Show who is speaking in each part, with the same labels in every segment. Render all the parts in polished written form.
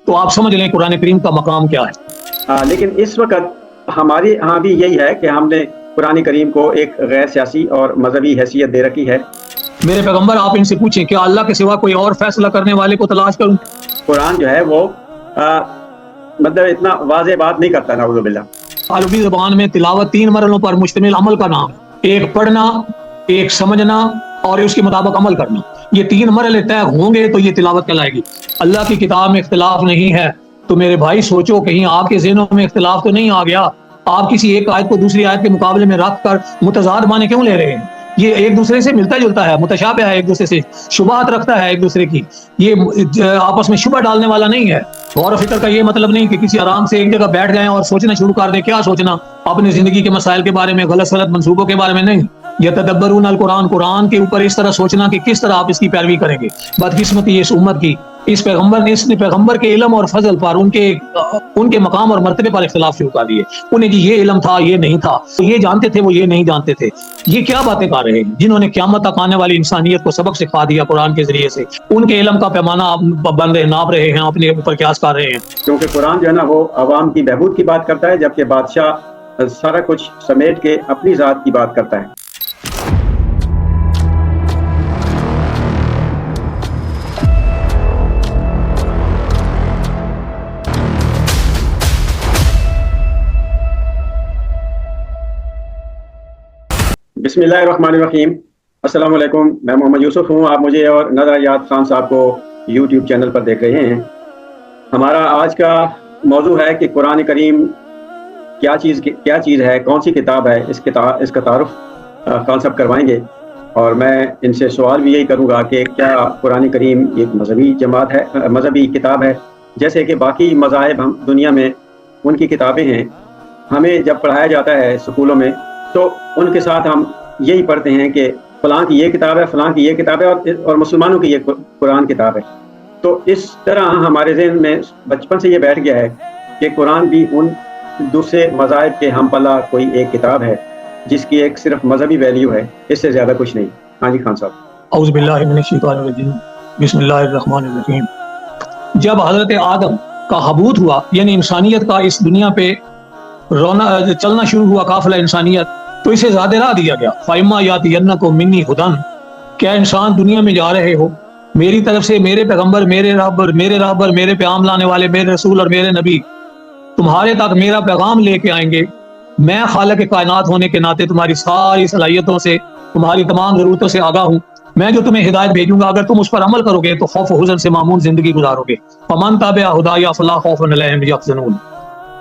Speaker 1: تو آپ سمجھ لیں قرآن کریم کا مقام کیا ہے۔
Speaker 2: لیکن اس وقت ہمارے ہاں بھی یہی ہے کہ ہم نے قرآن کریم کو ایک غیر سیاسی اور مذہبی حیثیت دے رکھی ہے۔
Speaker 1: میرے پیغمبر آپ ان سے پوچھیں کیا اللہ کے سوا کوئی اور فیصلہ کرنے والے کو تلاش کروں؟
Speaker 2: قرآن جو ہے وہ مطلب اتنا واضح بات نہیں کرتا، نعوذ باللہ۔
Speaker 1: عربی زبان میں تلاوت 3 مرحلوں پر مشتمل عمل کا نام ہے، ایک پڑھنا، ایک سمجھنا اور اس کے مطابق عمل کرنا۔ یہ 3 مرحلے طے ہوں گے تو یہ تلاوت کہلائے گی۔ اللہ کی کتاب میں اختلاف نہیں ہے تو میرے بھائی سوچو کہیں آپ کے ذہنوں میں اختلاف تو نہیں آ گیا، آپ کسی ایک آیت کو دوسری آیت کے مقابلے میں رکھ کر متضاد معنی کیوں لے رہے ہیں؟ یہ ایک دوسرے سے ملتا جلتا ہے، متشابہ ہے، ایک دوسرے سے شبہات رکھتا ہے ایک دوسرے کی، یہ آپس میں شبہ ڈالنے والا نہیں ہے۔ غور و فکر کا یہ مطلب نہیں کہ کسی آرام سے ایک جگہ بیٹھ جائیں اور سوچنا شروع کر دیں۔ کیا سوچنا؟ اپنی زندگی کے مسائل کے بارے میں، غلط منصوبوں کے بارے میں نہیں۔ یتدبرون القرآن، قرآن کے اوپر اس طرح سوچنا کہ کس طرح آپ اس کی پیروی کریں گے۔ بدقسمتی اس امت کی، اس پیغمبر کے علم اور فضل پر، ان کے مقام اور مرتبے پر اختلاف شروع کر دیے۔ انہیں جی یہ علم تھا، یہ نہیں تھا، یہ جانتے تھے، وہ یہ نہیں جانتے تھے۔ یہ کیا باتیں کر رہے ہیں؟ جنہوں نے قیامت تک آنے والی انسانیت کو سبق سکھا دیا قرآن کے ذریعے سے، ان کے علم کا پیمانہ بن رہے، ناپ رہے ہیں، اپنے اوپر قیاس کر رہے ہیں۔
Speaker 2: کیونکہ قرآن جو ہے نا وہ عوام کی بہبود کی بات کرتا ہے، جبکہ بادشاہ سارا کچھ سمیٹ کے اپنی ذات کی بات کرتا ہے۔ بسم اللہ الرحمن الرحیم۔ السلام علیکم، میں محمد یوسف ہوں۔ آپ مجھے اور نظر یاد خان صاحب کو یوٹیوب چینل پر دیکھ رہے ہیں۔ ہمارا آج کا موضوع ہے کہ قرآن کریم کیا چیز ہے، کون سی کتاب ہے، اس کا تعارف خان صاحب کروائیں گے۔ اور میں ان سے سوال بھی یہی کروں گا کہ کیا قرآن کریم ایک مذہبی کتاب ہے، جیسے کہ باقی مذاہب ہم دنیا میں ان کی کتابیں ہیں، ہمیں جب پڑھایا جاتا ہے اسکولوں میں تو ان کے ساتھ ہم یہی پڑھتے ہیں کہ فلاں کی یہ کتاب ہے، فلاں کی یہ کتاب ہے، اور مسلمانوں کی یہ قرآن کتاب ہے۔ تو اس طرح ہمارے ذہن میں بچپن سے یہ بیٹھ گیا ہے کہ قرآن بھی ان دوسرے مذاہب کے ہم پلہ کوئی ایک کتاب ہے جس کی ایک صرف مذہبی ویلیو ہے، اس سے زیادہ کچھ نہیں۔ ہاں جی خان صاحب۔
Speaker 1: اعوذ باللہ من الشیطان الرجیم، بسم اللہ الرحمن الرحیم۔ جب حضرت آدم کا حبوط ہوا، یعنی انسانیت کا اس دنیا پہ چلنا شروع ہوا، قافلہ انسانیت، تو اسے زیادہ راہ دیا گیا۔ فَإِمَّا يَأْتِيَنَّكُم مِّنِّي هُدًى، کیا انسان دنیا میں جا رہے ہو میری طرف سے، میرے پیغمبر، میرے رہبر، میرے پیغام لانے والے، میرے رسول اور میرے نبی تمہارے تک میرا پیغام لے کے آئیں گے۔ میں خالق کائنات ہونے کے ناطے تمہاری ساری صلاحیتوں سے، تمہاری تمام ضرورتوں سے آگاہ ہوں۔ میں جو تمہیں ہدایت بھیجوں گا، اگر تم اس پر عمل کرو گے تو خوف و حزن سے معمون زندگی گزارو گے۔ فَمَن تَبِعَ هُدَايَ فَلَا خَوْفٌ عَلَيْهِمْ يَحْزَنُونَ۔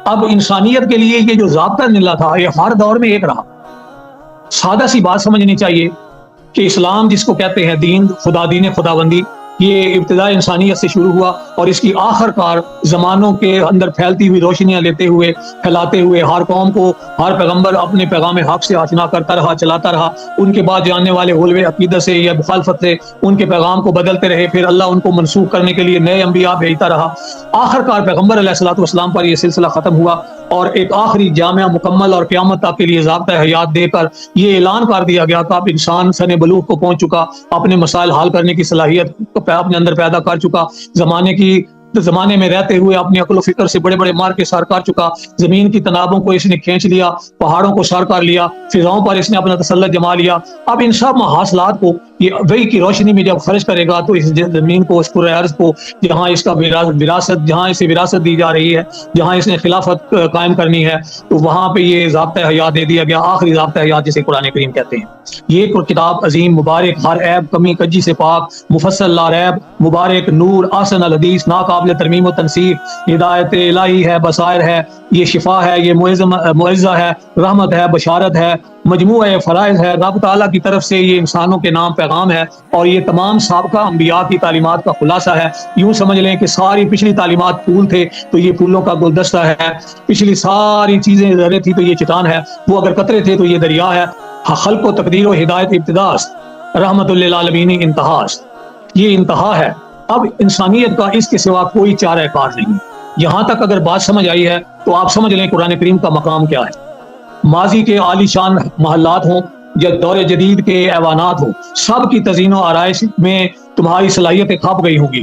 Speaker 1: اب انسانیت کے لیے یہ جو ضابطہ ملا تھا، یہ ہر دور میں ایک رہا۔ سادہ سی بات سمجھنی چاہیے کہ اسلام جس کو کہتے ہیں دین خداوندی، یہ ابتداء انسانیت سے شروع ہوا اور اس کی آخر کار زمانوں کے اندر پھیلتی ہوئی روشنیاں پھیلاتے ہوئے ہر قوم کو، ہر پیغمبر اپنے پیغام حق سے آشنا کرتا رہا، چلاتا رہا۔ ان کے بعد جاننے والے غلوے عقیدت سے یا مخالفت سے ان کے پیغام کو بدلتے رہے، پھر اللہ ان کو منسوخ کرنے کے لیے نئے انبیاء بھیجتا رہا۔ آخر کار پیغمبر علیہ الصلوۃ والسلام پر یہ سلسلہ ختم ہوا اور ایک آخری جامعہ مکمل اور قیامت تک کے لیے ضابطہ حیات دے کر یہ اعلان کر دیا گیا کہ اب انسان سن بلوغ کو پہنچ چکا، اپنے مسائل حل کرنے کی صلاحیت اپنے اندر پیدا کر چکا، زمانے میں رہتے ہوئے اپنی عقل و فکر سے بڑے بڑے مار کے سر کر چکا، زمین کی تنابوں کو اس نے کھینچ لیا، پہاڑوں کو سر کر لیا، فضاؤں پر اس نے اپنا تسلط جما لیا۔ اب ان سب حاصلات کو یہ وحی کی روشنی میں جب خرچ کرے گا تو اس زمین کو، اس کرۂ ارض کو، جہاں اس کا جہاں اسے وراثت دی جا رہی ہے، جہاں اس نے خلافت قائم کرنی ہے، تو وہاں پہ یہ ضابطہ حیات دے دیا گیا، آخری ضابطہ حیات جسے قرآن کریم کہتے ہیں۔ یہ کتاب عظیم، مبارک، ہر عیب کمی کجی سے پاک، مفصل لا ریب، مبارک، نور، احسن الحدیث، ناقابل ترمیم و تنصیف، ہدایت الہی ہے، بصائر ہے، یہ شفا ہے، یہ معزہ ہے، رحمت ہے، بشارت ہے، مجموعہ فرائض ہے، رب تعالیٰ کی طرف سے یہ انسانوں کے نام پیغام ہے، اور یہ تمام سابقہ انبیاء کی تعلیمات کا خلاصہ ہے۔ یوں سمجھ لیں کہ ساری پچھلی تعلیمات پھول تھے تو یہ پھولوں کا گلدستہ ہے، پچھلی ساری چیزیں ذرے تھی تو یہ چٹان ہے، وہ اگر قطرے تھے تو یہ دریا ہے۔ خلق و تقدیر و ہدایت ابتداست، رحمت للعالمین انتہاست، یہ انتہا ہے۔ اب انسانیت کا اس کے سوا کوئی چارہ کار نہیں۔ یہاں تک اگر بات سمجھ آئی ہے تو آپ سمجھ لیں قرآن کریم کا مقام کیا ہے۔ ماضی کے عالی شان محلات ہوں یا دور جدید کے ایوانات ہوں، سب کی تزئین و آرائش میں تمہاری صلاحیتیں کھپ گئی ہوں گی۔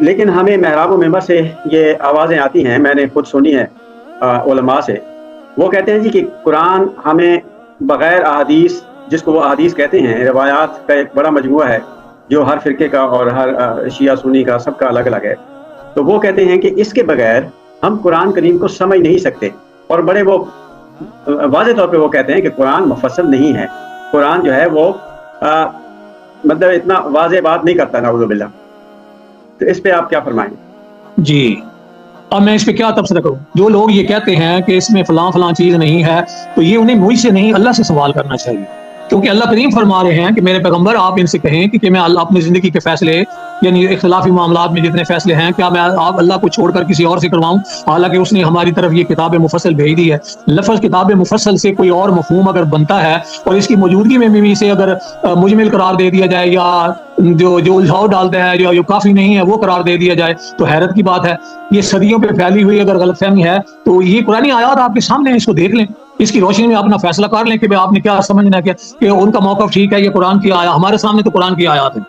Speaker 2: لیکن ہمیں محراب و ممبر سے یہ آوازیں آتی ہیں، میں نے خود سنی ہے علماء سے، وہ کہتے ہیں جی کہ قرآن ہمیں بغیر احادیث، جس کو وہ احادیث کہتے ہیں، روایات کا ایک بڑا مجموعہ ہے جو ہر فرقے کا اور ہر شیعہ سنی کا سب کا الگ الگ ہے، تو وہ کہتے ہیں کہ اس کے بغیر ہم قرآن کریم کو سمجھ نہیں سکتے، اور بڑے وہ واضح طور پہ وہ کہتے ہیں کہ قرآن مفصل نہیں ہے، قرآن جو ہے وہ مطلب اتنا واضح بات نہیں کرتا، نعوذ باللہ۔ تو اس پہ آپ کیا فرمائیں؟
Speaker 1: جی اب میں اس پہ کیا تبصرہ کروں؟ جو لوگ یہ کہتے ہیں کہ اس میں فلاں فلاں چیز نہیں ہے، تو یہ انہیں مجھ سے نہیں اللہ سے سوال کرنا چاہیے، کیونکہ اللہ کریم فرما رہے ہیں کہ میرے پیغمبر آپ ان سے کہیں کہ میں اللہ اپنی زندگی کے فیصلے یعنی اختلافی معاملات میں جتنے فیصلے ہیں کیا میں آپ اللہ کو چھوڑ کر کسی اور سے کرواؤں، حالانکہ اس نے ہماری طرف یہ کتاب مفصل بھیج دی ہے۔ لفظ کتاب مفصل سے کوئی اور مفہوم اگر بنتا ہے اور اس کی موجودگی میں بھی اسے اگر مجمل قرار دے دیا جائے یا جو الجھاؤ ڈالتا ہے جو کافی نہیں ہے وہ قرار دے دیا جائے تو حیرت کی بات ہے۔ یہ صدیوں پہ پھیلی ہوئی اگر غلط فہمی ہے تو یہ قرآن آیات آپ کے سامنے ہیں، اس کو دیکھ لیں، اس کی روشنی میں اپنا فیصلہ کر لیں کہ آپ نے کیا سمجھنا ہے کہ ان کا موقف ٹھیک ہے، یہ قرآن کی آیات ہمارے سامنے تو قرآن کی آیات ہیں۔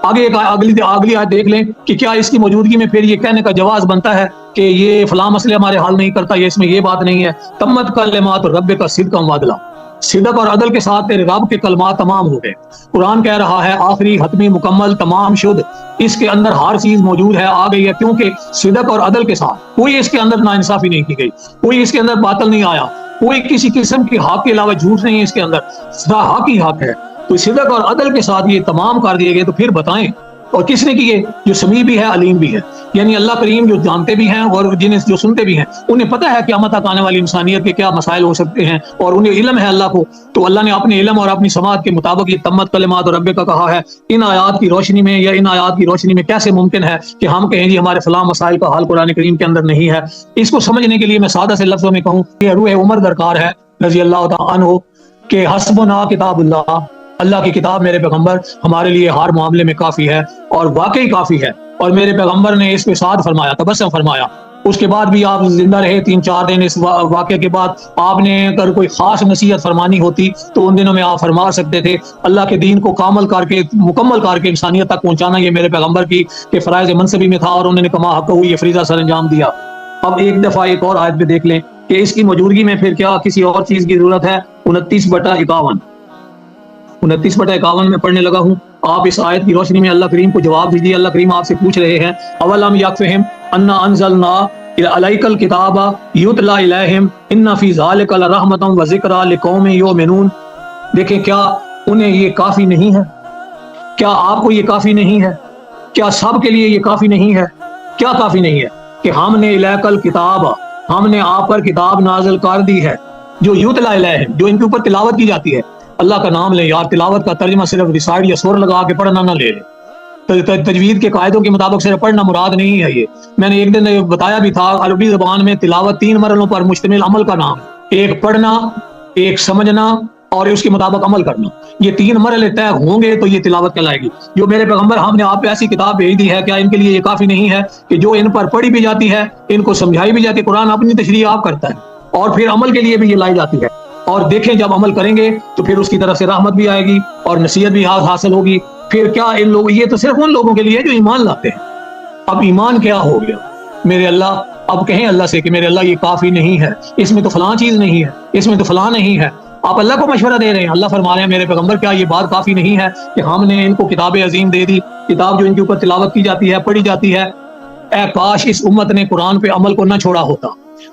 Speaker 1: آگے ایک اگلی آیت دیکھ لیں کہ کیا اس کی موجودگی میں پھر یہ کہنے کا جواز بنتا ہے کہ یہ فلاں مسئلے ہمارے حل نہیں کرتا، یہ اس میں یہ بات نہیں ہے۔ تمت کلمات رب کا صدقا وعدلا، صدق اور عدل کے ساتھ تیرے رب کے کلمات تمام ہو گئے۔ قرآن کہہ رہا ہے آخری حتمی مکمل تمام شد، اس کے اندر ہر چیز موجود ہے، آ گئی ہے، کیونکہ صدق اور عدل کے ساتھ کوئی اس کے اندر ناانصافی نہیں کی گئی، کوئی اس کے اندر باطل نہیں آیا، کوئی کسی قسم کی حق کے علاوہ جھوٹ نہیں ہے اس کے اندر، سدا حق ہی حق ہے۔ تو صدق اور عدل کے ساتھ یہ تمام کر دیے گئے، تو پھر بتائیں اور کس نے کیے؟ جو سمیع بھی ہے علیم بھی ہے، یعنی اللہ کریم جو جانتے بھی ہیں اور جنہیں جو سنتے بھی ہیں، انہیں پتہ ہے قیامت تک آنے والی انسانیت کے کیا مسائل ہو سکتے ہیں اور انہیں علم ہے اللہ کو، تو اللہ نے اپنے علم اور اپنی سماعت کے مطابق یہ تمت کلمات اور رب کا کہا ہے۔ ان آیات کی روشنی میں یا ان آیات کی روشنی میں کیسے ممکن ہے کہ ہم کہیں جی ہمارے فلاں مسائل کا حل قرآن کریم کے اندر نہیں ہے؟ اس کو سمجھنے کے لیے میں سادہ سے لفظوں میں کہوں کہ روح عمر درکار ہے رضی اللہ تعالیٰ عنہ کہ حسبنا کتاب اللہ، اللہ کی کتاب میرے پیغمبر ہمارے لیے ہر معاملے میں کافی ہے، اور واقعی کافی ہے، اور میرے پیغمبر نے اس پہ ساتھ فرمایا، تبسم فرمایا۔ اس کے بعد بھی آپ زندہ رہے 3-4 دن، اس واقعے کے بعد آپ نے اگر کوئی خاص نصیحت فرمانی ہوتی تو ان دنوں میں آپ فرما سکتے تھے۔ اللہ کے دین کو مکمل کر کے انسانیت تک پہنچانا یہ میرے پیغمبر کی کہ فرائض منصبی میں تھا، اور انہوں نے کما حق ہوئی یہ فریضہ سر انجام دیا۔ اب ایک دفعہ ایک اور آیت پہ دیکھ لیں کہ اس کی موجودگی میں پھر کیا کسی اور چیز کی ضرورت ہے۔ 29/51 میں پڑھنے لگا ہوں۔ آپ اس آیت کی روشنی میں اللہ کریم کو جواب دیجیے۔ اللہ کریم آپ سے پوچھ رہے ہیں اولم یکفہم انا انزلنا الیک الکتاب یتلی علیہم ان فی ذلک لرحمۃ وذکری لقوم یؤمنون۔ دیکھیں کیا انہیں یہ کافی نہیں ہے؟ کیا آپ کو یہ کافی نہیں ہے؟ کیا سب کے لیے یہ کافی نہیں ہے؟ کیا کافی نہیں ہے کہ ہم نے الیک الکتاب، ہم نے آپ پر کتاب نازل کر دی ہے جو یتلی علیہم، جو ان کے اوپر تلاوت کی جاتی ہے۔ اللہ کا نام لیں یار، تلاوت کا ترجمہ صرف ریسائڈ یا سور لگا کے پڑھنا نہ لے لیں، تجوید کے قاعدوں کے مطابق صرف پڑھنا مراد نہیں ہے۔ یہ میں نے ایک دن بتایا بھی تھا، عربی زبان میں تلاوت 3 مرحلوں پر مشتمل عمل کا نام ہے، ایک پڑھنا، ایک سمجھنا اور اس کے مطابق عمل کرنا۔ یہ 3 مرحلے طے ہوں گے تو یہ تلاوت کہلائے گی۔ جو میرے پیغمبر ہم نے آپ پہ ایسی کتاب بھیج دی ہے، کیا ان کے لیے یہ کافی نہیں ہے کہ جو ان پر پڑھی بھی جاتی ہے، ان کو سمجھائی بھی جاتی ہے، قرآن اپنی تشریح آپ کرتا ہے، اور پھر عمل کے لیے بھی یہ لائی جاتی ہے، اور دیکھیں جب عمل کریں گے تو پھر اس کی طرف سے رحمت بھی آئے گی اور نصیحت بھی حاصل ہوگی۔ پھر کیا ان لوگ، یہ تو صرف ان لوگوں کے لیے جو ایمان لاتے ہیں۔ اب ایمان کیا ہو گیا میرے اللہ؟ اب کہیں اللہ سے کہ میرے اللہ یہ کافی نہیں ہے، اس میں تو فلاں چیز نہیں ہے، اس میں تو فلاں نہیں ہے۔ آپ اللہ کو مشورہ دے رہے ہیں، اللہ فرما رہے ہیں میرے پیغمبر کیا یہ بات کافی نہیں ہے کہ ہم نے ان کو کتاب عظیم دے دی، کتاب جو ان کے اوپر تلاوت کی جاتی ہے، پڑھی جاتی ہے۔ اے کاش اس امت نے قرآن پہ عمل کو نہ چھوڑا ہوتا۔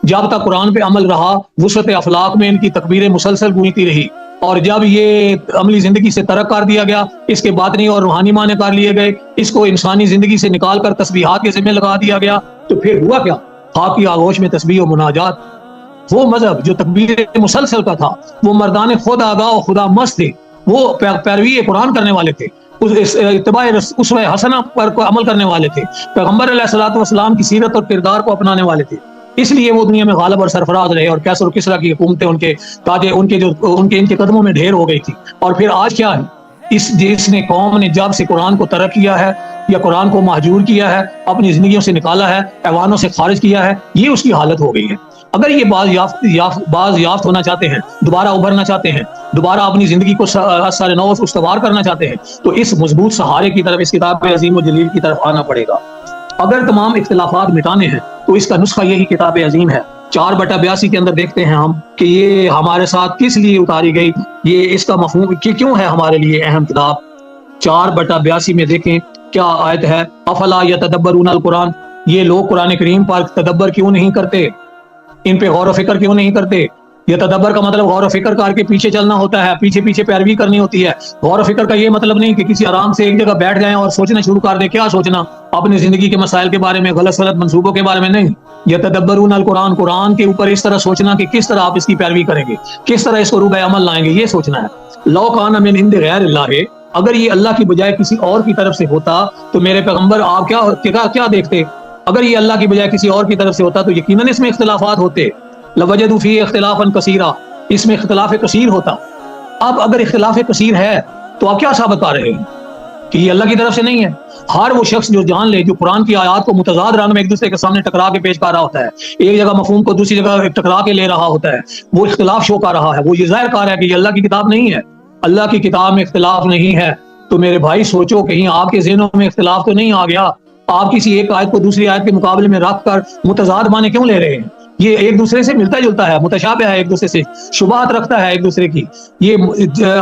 Speaker 1: جب تک قرآن پہ عمل رہا، وسعت افلاق میں ان کی تکبیریں مسلسل گونجتی رہی، اور جب یہ عملی زندگی سے ترک کر دیا گیا، اس کے باطنی اور روحانی معنی کر لیے گئے، اس کو انسانی زندگی سے نکال کر تسبیحات کے ذمہ لگا دیا گیا، تو پھر ہوا کیا؟ خاک کی آغوش میں تسبیح و مناجات۔ وہ مذہب جو تکبیر مسلسل کا تھا، وہ مردان خود آگاہ و خدا مست تھے، وہ پیروی قرآن کرنے والے تھے، اتباع اسوہ حسنہ پر عمل کرنے والے تھے، پیغمبر علیہ الصلوۃ والسلام کی سیرت اور کردار کو اپنانے والے تھے۔ اس لیے وہ دنیا میں غالب اور سرفراز رہے، اور کیسر و کسریٰ کی حکومتیں ان کے قدموں میں ڈھیر ہو گئی تھی۔ اور پھر آج کیا ہے؟ جس نے قوم نے جب سے قرآن کو ترک کیا ہے یا قرآن کو مہجور کیا ہے، اپنی زندگیوں سے نکالا ہے، ایوانوں سے خارج کیا ہے، یہ اس کی حالت ہو گئی ہے۔ اگر یہ باز یافت ہونا چاہتے ہیں، دوبارہ ابھرنا چاہتے ہیں، دوبارہ اپنی زندگی کو سر نو استوار کرنا چاہتے ہیں، تو اس مضبوط سہارے کی طرف، اس کتاب عظیم و جلیل کی طرف آنا پڑے گا۔ اگر تمام اختلافات مٹانے ہیں تو اس کا نسخہ یہی کتاب عظیم ہے۔ 4/82 کے اندر دیکھتے ہیں ہم کہ یہ ہمارے ساتھ کس لیے اتاری گئی، یہ اس کا مفہوم کہ کیوں ہے ہمارے لیے اہم کتاب۔ 4/82 میں دیکھیں کیا آیت ہے، افلا یتدبرون القرآن، یہ لوگ قرآن کریم پر تدبر کیوں نہیں کرتے، ان پہ غور و فکر کیوں نہیں کرتے۔ یہ تدبر کا مطلب غور و فکر کر کے پیچھے چلنا ہوتا ہے، پیچھے پیچھے پیروی کرنی ہوتی ہے۔ غور و فکر کا یہ مطلب نہیں کہ کسی آرام سے ایک جگہ بیٹھ جائیں اور سوچنا شروع کر دیں۔ کیا سوچنا؟ اپنی زندگی کے مسائل کے بارے میں، غلط منصوبوں کے بارے میں نہیں۔ یہ تدبرون القرآن، قرآن کے اوپر اس طرح سوچنا کہ کس طرح آپ اس کی پیروی کریں گے، کس طرح اس کو روبہ عمل لائیں گے، یہ سوچنا ہے۔ لو کان من عند غیر اللہ، اگر یہ اللہ کی بجائے کسی اور کی طرف سے ہوتا تو میرے پیغمبر آپ کیا دیکھتے؟ اگر یہ اللہ کی بجائے کسی اور کی طرف سے ہوتا تو یقیناً اس میں اختلافات ہوتے۔ لوجدوا فیہ اختلافا کثیرا، اس میں اختلاف کثیر ہوتا۔ اب اگر اختلاف کثیر ہے تو آپ کیا ثابت کر رہے ہیں کہ یہ اللہ کی طرف سے نہیں ہے؟ ہر وہ شخص جو جان لے، جو قرآن کی آیات کو متضاد رنگ میں ایک دوسرے کے سامنے ٹکرا کے پیش کر رہا ہوتا ہے، ایک جگہ مفہوم کو دوسری جگہ ٹکرا کے لے رہا ہوتا ہے، وہ اختلاف شو کر رہا ہے، وہ یہ ظاہر کر رہا ہے کہ یہ اللہ کی کتاب نہیں ہے، اللہ کی کتاب میں اختلاف نہیں ہے۔ تو میرے بھائی سوچو، کہیں آپ کے ذہنوں میں اختلاف تو نہیں آ گیا؟ آپ کسی ایک آیت کو دوسری آیت کے مقابلے میں رکھ کر متضاد معنی کیوں لے رہے ہیں؟ یہ ایک دوسرے سے ملتا جلتا ہے، متشابہ ہے، ایک دوسرے سے شبہات رکھتا ہے ایک دوسرے کی، یہ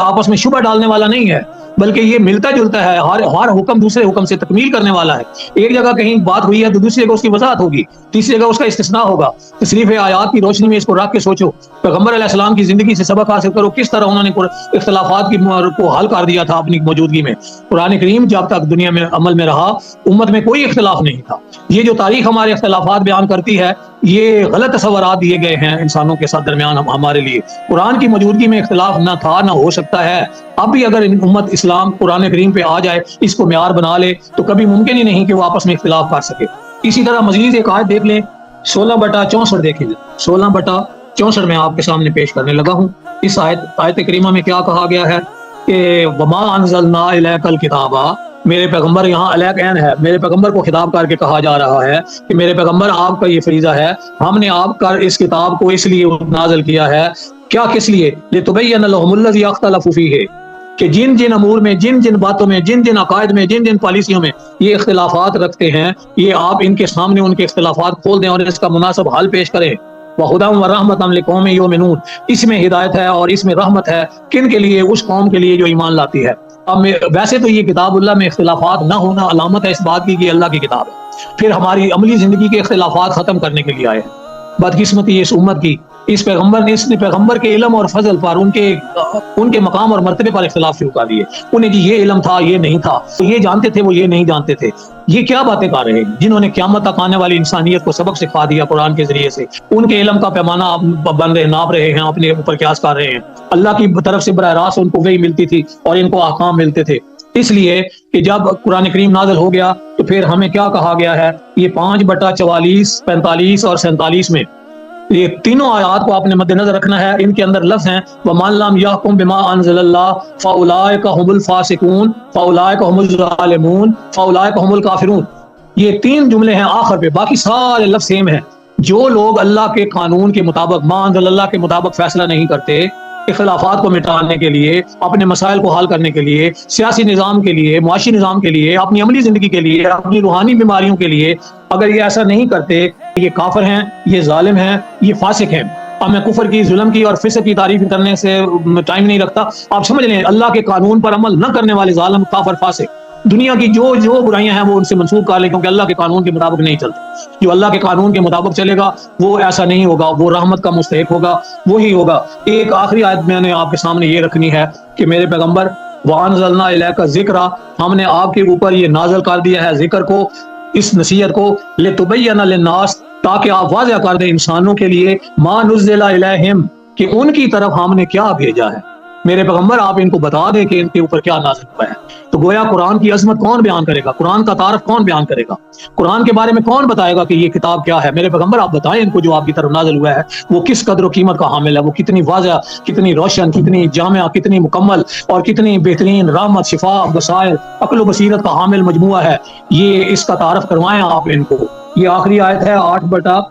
Speaker 1: آپس میں شبہ ڈالنے والا نہیں ہے، بلکہ یہ ملتا جلتا ہے، ہر حکم دوسرے حکم سے تکمیل کرنے والا ہے۔ ایک جگہ کہیں بات ہوئی ہے تو دوسری جگہ اس کی وضاحت ہوگی، تیسری جگہ اس کا استثناء ہوگا۔ تصریف آیات کی روشنی میں اس کو رکھ کے سوچو، پیغمبر علیہ السلام کی زندگی سے سبق حاصل کرو، کس طرح انہوں نے اختلافات کو حل کر دیا تھا اپنی موجودگی میں۔ قرآن کریم جب تک دنیا میں عمل میں رہا، امت میں کوئی اختلاف نہیں تھا۔ یہ جو تاریخ ہمارے اختلافات بیان کرتی ہے، یہ غلط تصورات دیے گئے ہیں انسانوں کے ساتھ درمیان ہمارے لیے۔ قرآن کی موجودگی میں اختلاف نہ تھا، نہ ہو سکتا ہے۔ اب بھی اگر امت اسلام قرآن کریم پہ آ جائے، اس کو معیار بنا لے، تو کبھی ممکن ہی نہیں کہ وہ آپس میں اختلاف کر سکے۔ اسی طرح مزید ایک آیت دیکھ لیں، 16/64 دیکھیں، 16/64 میں آپ کے سامنے پیش کرنے لگا ہوں۔ اس آیت کریمہ میں کیا کہا گیا ہے کہ وما انزلنا الیک الکتاب، میرے پیغمبر، یہاں الیک عین ہے، میرے پیغمبر کو خطاب کر کے کہا جا رہا ہے کہ میرے پیغمبر آپ کا یہ فریضہ ہے، ہم نے آپ کا اس کتاب کو اس لیے نازل کیا ہے، کیا کس لیے؟ لتبین لهم الذی اختلفوا فیہ، کہ جن جن امور میں، جن جن باتوں میں، جن جن عقائد میں، جن جن پالیسیوں میں یہ اختلافات رکھتے ہیں، یہ آپ ان کے سامنے ان کے اختلافات کھول دیں اور اس کا مناسب حل پیش کریں۔ وَهُدًى وَرَحْمَةً لِقَوْمٍ يُؤْمِنُونَ، اس میں ہدایت ہے اور اس میں رحمت ہے، کن کے لیے؟ اس قوم کے لیے جو ایمان لاتی ہے۔ اب ویسے تو یہ کتاب اللہ میں اختلافات نہ ہونا علامت ہے اس بات کی کہ اللہ کی کتاب ہے، پھر ہماری عملی زندگی کے اختلافات ختم کرنے کے لیے آئے ہیں۔ بدقسمتی اس امت کی، اس پیغمبر کے علم اور فضل پر، ان کے مقام اور مرتبے پر اختلاف شروع کر دیے۔ انہیں جی یہ علم تھا، یہ نہیں تھا، یہ جانتے تھے، وہ یہ نہیں جانتے تھے۔ یہ کیا باتیں کر رہے ہیں؟ جنہوں نے قیامت تک آنے والی انسانیت کو سبق سکھا دیا قرآن کے ذریعے سے، ان کے علم کا پیمانہ بن رہے، ناپ رہے ہیں، اپنے اوپر قیاس کر رہے ہیں۔ اللہ کی طرف سے براہ راست ان کو وحی ملتی تھی اور ان کو احکام ملتے تھے، اس لیے کہ جب قرآن کریم نازل ہو گیا تو پھر ہمیں کیا کہا گیا ہے؟ یہ 5/44، 45 اور 47 میں یہ تینوں آیات کو آپ نے مد نظر رکھنا ہے۔ ان کے اندر لفظ ہیں وَمَن لَّمْ يَحْكُم بِمَا أَنزَلَ اللَّهُ فَأُولَٰئِكَ هُمُ الْفَاسِقُونَ فَأُولَٰئِكَ هُمُ الظَّالِمُونَ فَأُولَٰئِكَ هُمُ الْكَافِرُونَ۔ یہ 3 جملے ہیں آخر پہ، باقی سارے لفظ سیم ہیں۔ جو لوگ اللہ کے قانون کے مطابق، ما انزل اللہ کے مطابق فیصلہ نہیں کرتے، اختلافات کو مٹانے کے لیے، اپنے مسائل کو حل کرنے کے لیے، سیاسی نظام کے لیے، معاشی نظام کے لیے، اپنی عملی زندگی کے لیے، اپنی روحانی بیماریوں کے لیے، اگر یہ ایسا نہیں کرتے، یہ کافر ہیں، یہ ظالم ہیں، یہ فاسق ہیں۔ اب میں کفر کی، ظلم کی اور فسق کی تعریف کرنے سے ٹائم نہیں رکھتا، آپ سمجھ لیں اللہ کے قانون پر عمل نہ کرنے والے ظالم، کافر، فاسق، دنیا کی جو برائیاں ہیں وہ ان سے منسوخ کر لیں، کیونکہ اللہ کے قانون کے مطابق نہیں چلتے۔ جو اللہ کے قانون کے مطابق چلے گا وہ ایسا نہیں ہوگا، وہ رحمت کا مستحق ہوگا، وہی ہوگا۔ ایک آخری آیت میں نے آپ کے سامنے یہ رکھنی ہے کہ میرے پیغمبر، وَأَنزَلْنَا إِلَيْكَ الذِّكْرَ، ہم نے آپ کے اوپر یہ نازل کر دیا ہے ذکر کو، اس نصیحت کو، لِتُبَيَّنَ لِلنَّاسِ، تاکہ آپ واضح کر دیں انسانوں کے لیے، مَا نُزِّلَ إِلَيْهِمْ، کہ ان کی طرف ہم نے کیا بھیجا ہے۔ میرے پیغمبر آپ ان کو بتا دیں کہ ان کے اوپر کیا نازل ہوا ہے۔ تو گویا قرآن کی عظمت کون بیان کرے گا؟ قرآن کا تعارف کون بیان کرے گا؟ قرآن کے بارے میں کون بتائے گا کہ یہ کتاب کیا ہے؟ میرے پیغمبر آپ بتائیں ان کو، جو آپ کی طرف نازل ہوا ہے وہ کس قدر و قیمت کا حامل ہے، وہ کتنی واضح، کتنی روشن، کتنی جامع، کتنی مکمل اور کتنی بہترین رحمت، شفا، بصائر، عقل و بصیرت کا حامل مجموعہ ہے۔ یہ اس کا تعارف کروائیں آپ ان کو۔ یہ آخری آیت ہے 8/44